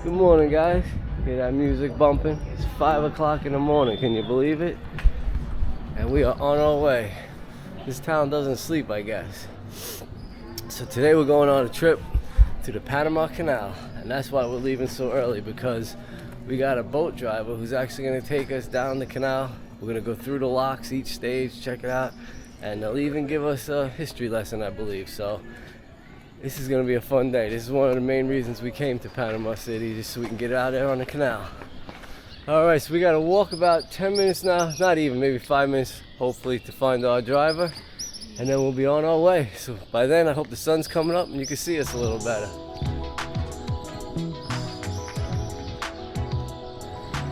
Good morning, guys. Hear that music bumping? It's 5 o'clock in the morning, can you believe it? And we are on our way. This town doesn't sleep, I guess. So today we're going on a trip to the Panama Canal, and that's why we're leaving so early, because we got a boat driver who's actually going to take us down the canal. We're going to go through the locks, each stage, check it out, and they'll even give us a history lesson, I believe. So this is going to be a fun day. This is one of the main reasons we came to Panama City, just so we can get out there on the canal. Alright, so we got to walk about 10 minutes now, not even, maybe 5 minutes, hopefully, to find our driver, and then we'll be on our way. So by then I hope the sun's coming up and you can see us a little better.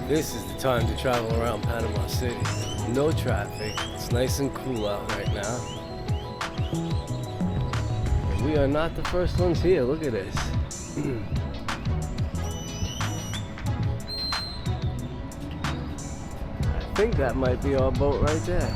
This is the time to travel around Panama City. No traffic, it's nice and cool out right now. We are not the first ones here, look at this. I think that might be our boat right there.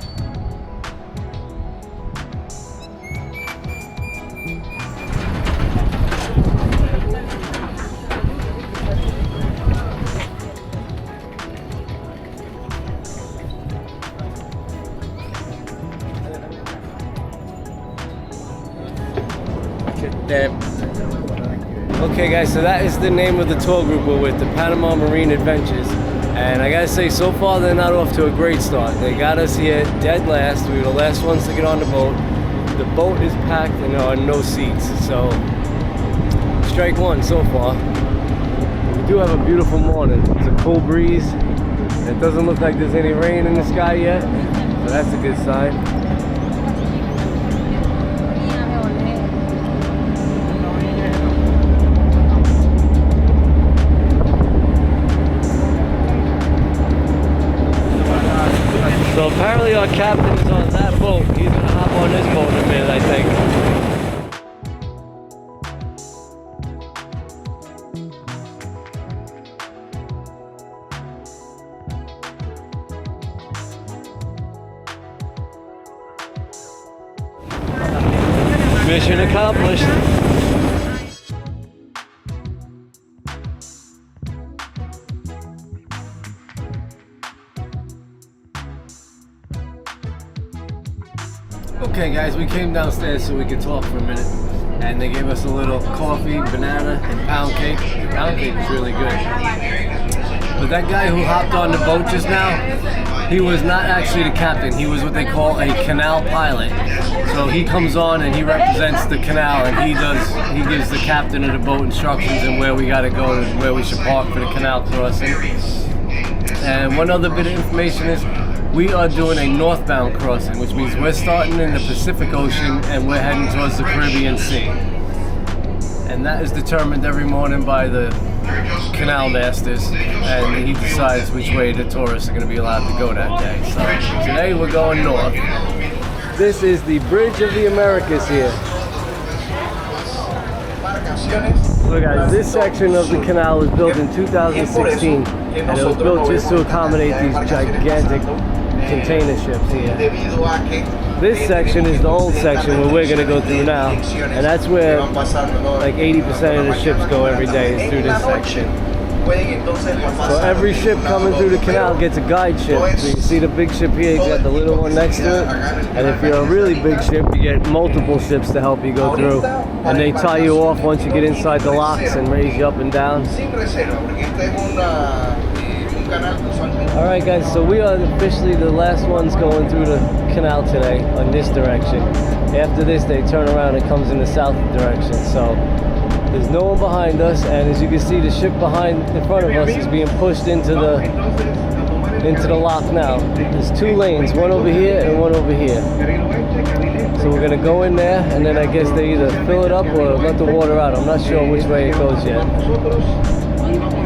Okay guys, so that is the name of the tour group we're with, the Panama Marine Adventures. And I gotta say, so far they're not off to a great start. They got us here dead last. We were the last ones to get on the boat. The boat is packed and there are no seats. So, strike one so far. We do have a beautiful morning. It's a cool breeze. It doesn't look like there's any rain in the sky yet, so that's a good sign. So apparently our captain is on that boat. He's gonna hop on this boat in a minute, I think. Mission accomplished. Okay guys, we came downstairs so we could talk for a minute, and they gave us a little coffee, banana, and pound cake. The pound cake was really good. But that guy who hopped on the boat just now, he was not actually the captain. He was what they call a canal pilot. So he comes on and he represents the canal, and he gives the captain of the boat instructions on where we gotta go and where we should park for the canal crossing. And one other bit of information is, we are doing a northbound crossing, which means we're starting in the Pacific Ocean and we're heading towards the Caribbean Sea. And that is determined every morning by the canal masters, and he decides which way the tourists are going to be allowed to go that day. So today we're going north. This is the Bridge of the Americas here. So guys, this section of the canal was built in 2016, and it was built just to accommodate these gigantic container ships here. This section is the old section where we're going to go through now, and that's where like 80% of the ships go every day, is through this section. So every ship coming through the canal gets a guide ship. So you see the big ship here, you got the little one next to it, and if you're a really big ship, you get multiple ships to help you go through, and they tie you off once you get inside the locks and raise you up and down. Alright guys, so we are officially the last ones going through the canal today on this direction. After this they turn around and it comes in the south direction. So there's no one behind us, and as you can see, the ship in front of us is being pushed into the lock now. There's two lanes, one over here and one over here. So we're gonna go in there, and then I guess they either fill it up or let the water out. I'm not sure which way it goes yet.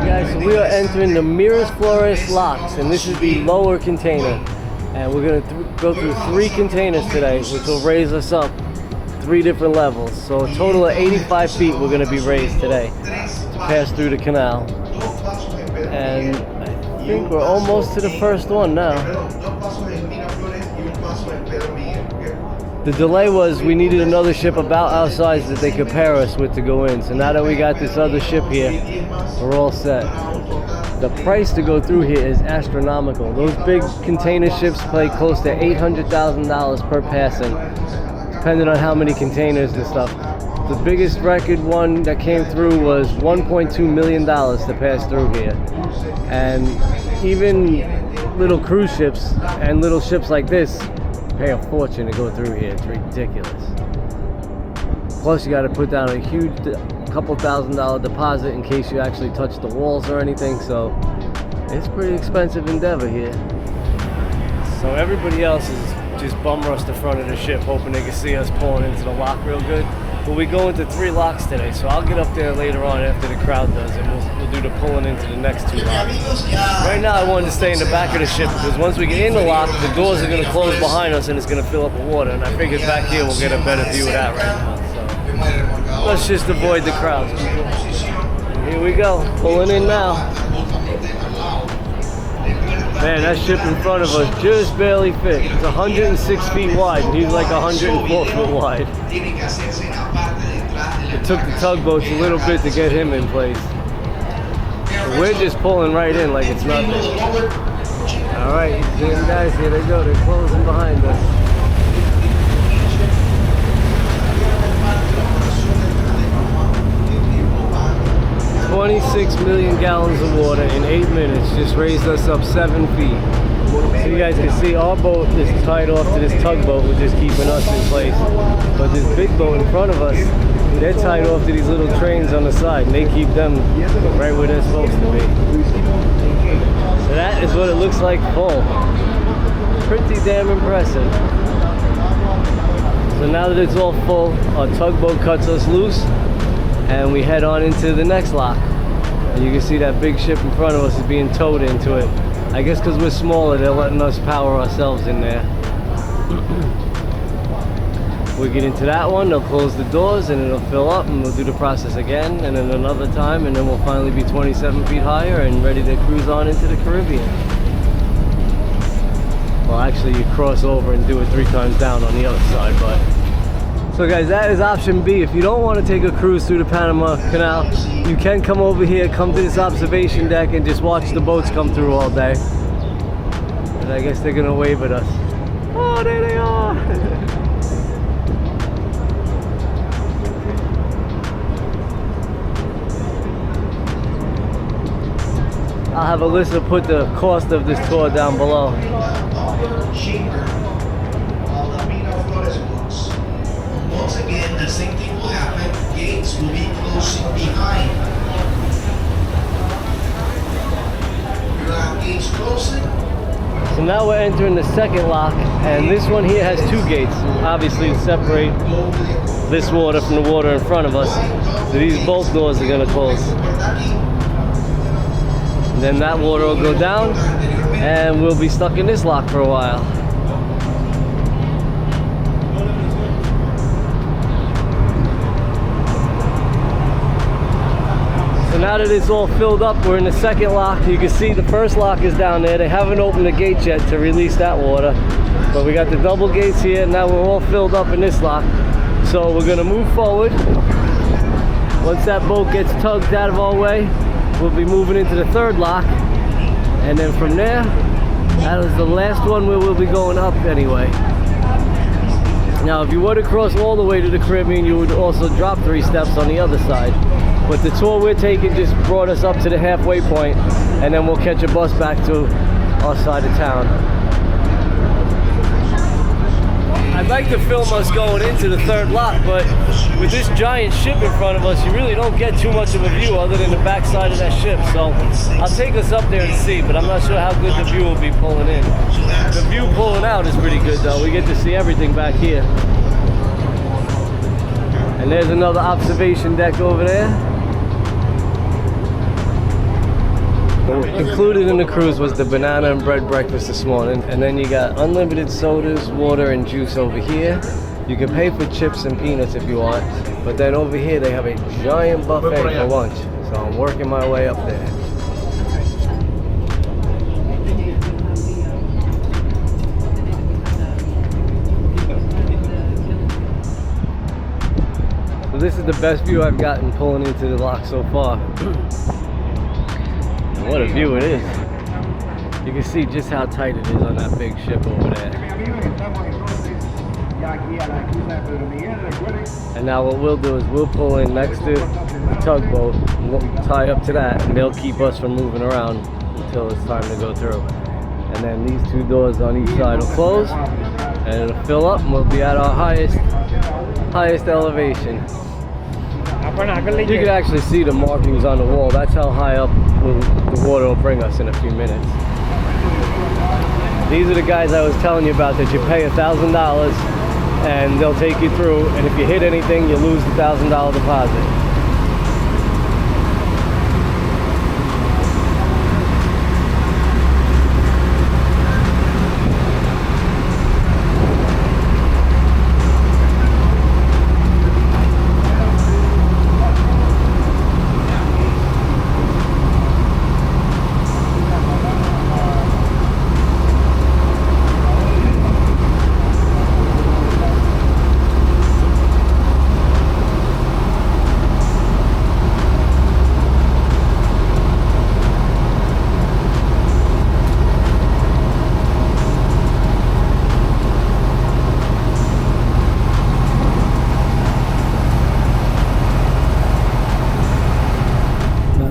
Guys, so we are entering the Miraflores locks, and this is the lower container, and we're going to go through 3 containers today, which will raise us up 3 different levels. So a total of 85 feet we're going to be raised today to pass through the canal, and I think we're almost to the first one now. The delay was we needed another ship about our size that they could pair us with to go in. So now that we got this other ship here, we're all set. The price to go through here is astronomical. Those big container ships pay close to $800,000 per passing, depending on how many containers and stuff. The biggest record one that came through was $1.2 million to pass through here. And even little cruise ships and little ships like this pay a fortune to go through here. It's ridiculous. Plus you got to put down a huge couple $1,000 deposit in case you actually touch the walls or anything, so it's a pretty expensive endeavor here. So everybody else is just bum rush the front of the ship hoping they can see us pulling into the lock real good. But we go into 3 locks today, so I'll get up there later on after the crowd does, and we'll do the pulling into the next 2 locks. Right now I wanted to stay in the back of the ship because once we get in the lock, the doors are going to close behind us and it's going to fill up with water, and I figured back here we'll get a better view of that right now. So let's just avoid the crowds. Here we go, pulling in now. Man, that ship in front of us just barely fit. It's 106 feet wide, and he's like 104 foot wide. It took the tugboats a little bit to get him in place. So we're just pulling right in like it's nothing. Alright, guys, here they go. They're closing behind us. 26 million gallons of water in 8 minutes just raised us up 7 feet. So you guys can see our boat is tied off to this tugboat, which is keeping us in place. But this big boat in front of us, they're tied off to these little trains on the side, and they keep them right where they're supposed to be. So that is what it looks like full. Pretty damn impressive. So now that it's all full, our tugboat cuts us loose, and we head on into the next lock. And you can see that big ship in front of us is being towed into it. I guess because we're smaller, they're letting us power ourselves in there. We get into that one, they'll close the doors and it'll fill up, and we'll do the process again and then another time, and then we'll finally be 27 feet higher and ready to cruise on into the Caribbean. Well, actually you cross over and do it 3 times down on the other side, but so guys, that is option B. If you don't want to take a cruise through the Panama Canal, you can come over here, come to this observation deck and just watch the boats come through all day. And I guess they're gonna wave at us. Oh, there they are! I'll have Alyssa put the cost of this tour down below. Once again, the same thing will happen. Gates will be closing behind. You have gates closing. So now we're entering the second lock, and this one here has 2 gates, obviously to separate this water from the water in front of us. So these both doors are going to close. And then that water will go down, and we'll be stuck in this lock for a while. So now that it's all filled up, we're in the second lock. You can see the first lock is down there. They haven't opened the gate yet to release that water. But we got the double gates here. Now we're all filled up in this lock. So we're gonna move forward. Once that boat gets tugged out of our way, we'll be moving into the third lock. And then from there, that is the last one where we'll be going up anyway. Now if you were to cross all the way to the Caribbean, you would also drop 3 steps on the other side. But the tour we're taking just brought us up to the halfway point, and then we'll catch a bus back to our side of town. I'd like to film us going into the third lock, but with this giant ship in front of us, you really don't get too much of a view other than the back side of that ship. So I'll take us up there and see, but I'm not sure how good the view will be pulling in. The view pulling out is pretty good though. We get to see everything back here. And there's another observation deck over there. Included in the cruise was the banana and bread breakfast this morning, and then you got unlimited sodas, water, and juice over here. You can pay for chips and peanuts if you want, but then over here they have a giant buffet for lunch, so I'm working my way up there. So this is the best view I've gotten pulling into the lock so far. And what a view it is. You can see just how tight it is on that big ship over there. And now what we'll do is we'll pull in next to the tugboat, we'll tie up to that, and they'll keep us from moving around until it's time to go through. And then these two doors on each side will close, and it'll fill up, and we'll be at our highest elevation. You can actually see the markings on the wall. That's how high up the water will bring us in a few minutes. These are the guys I was telling you about that you pay $1,000 and they'll take you through, and if you hit anything, you lose the $1,000 deposit.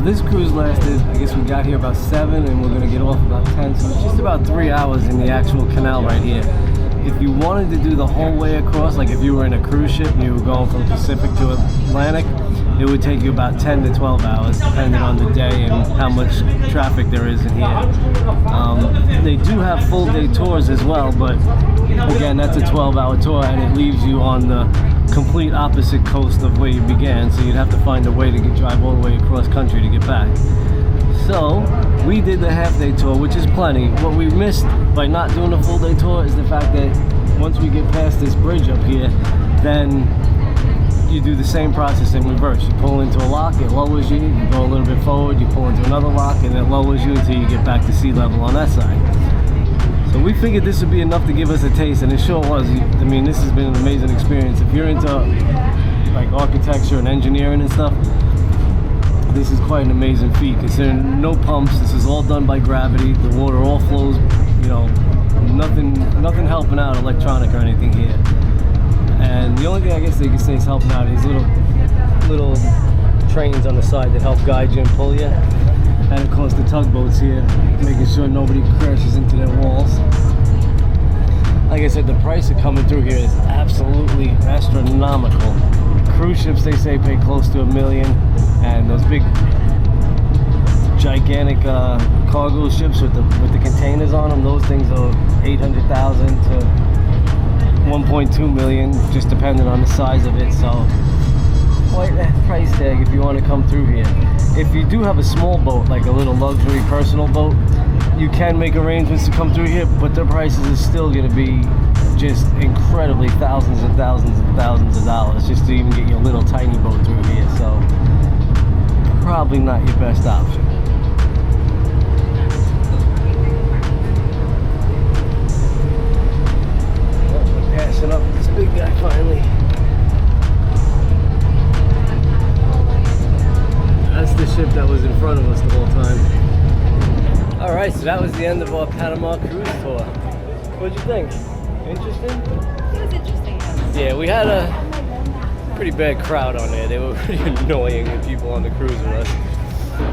This cruise lasted, I guess we got here about 7 and we're going to get off about 10, so it's just about 3 hours in the actual canal right here. If you wanted to do the whole way across, like if you were in a cruise ship and you were going from Pacific to Atlantic, it would take you about 10 to 12 hours depending on the day and how much traffic there is in here. They do have full day tours as well, but again, that's a 12-hour tour and it leaves you on the complete opposite coast of where you began, so you'd have to find a way to drive all the way across country to get back. So we did the half-day tour, which is plenty. What we missed by not doing the full-day tour is the fact that once we get past this bridge up here, then you do the same process in reverse. You pull into a lock, it lowers you, you go a little bit forward, you pull into another lock, and it lowers you until you get back to sea level on that side. So we figured this would be enough to give us a taste, and it sure was. I mean, this has been an amazing experience. If you're into like architecture and engineering and stuff, this is quite an amazing feat, considering no pumps. This is all done by gravity. The water all flows, you know, nothing helping out electronic or anything here. And the only thing I guess they can say is helping out is little trains on the side that help guide you and pull you. And of course the tugboats here, making sure nobody crashes into their walls. Like I said, the price of coming through here is absolutely astronomical. Cruise ships, they say, pay close to $1 million, and those big gigantic cargo ships with the containers on them, those things are $800,000 to $1.2 million, just depending on the size of it. So quite a price tag if you want to come through here. If you do have a small boat, like a little luxury personal boat, you can make arrangements to come through here, but their prices are still going to be just incredibly thousands and thousands and thousands of dollars just to even get your little tiny boat through here. So probably not your best option. We're passing up this big guy finally. That's the ship that was in front of us the whole time. Alright, so that was the end of our Panama cruise tour. What'd you think? Interesting? It was interesting, yes. Yeah, we had a pretty bad crowd on there. They were pretty annoying, the people on the cruise with us.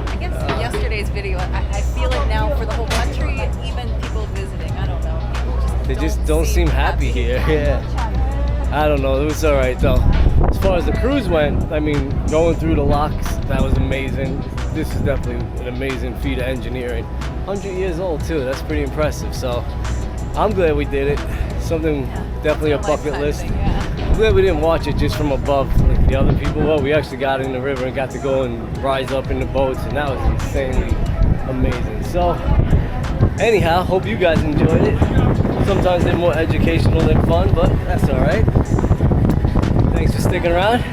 I guess yesterday's video, I feel it now for the whole country, even people visiting. I don't know. They just don't seem happy here. Yeah. I don't know, it was alright though. As far as the cruise went, I mean, going through the locks, that was amazing. This is definitely an amazing feat of engineering. 100 years old too, that's pretty impressive. So I'm glad we did it. Something definitely a bucket list. Thing, yeah. I'm glad we didn't watch it just from above like the other people. Well, we actually got in the river and got to go and rise up in the boats, and that was insanely amazing. So anyhow, hope you guys enjoyed it. Sometimes they're more educational than fun, but that's alright. Thanks for sticking around.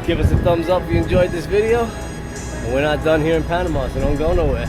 Give us a thumbs up if you enjoyed this video. And we're not done here in Panama, so don't go nowhere.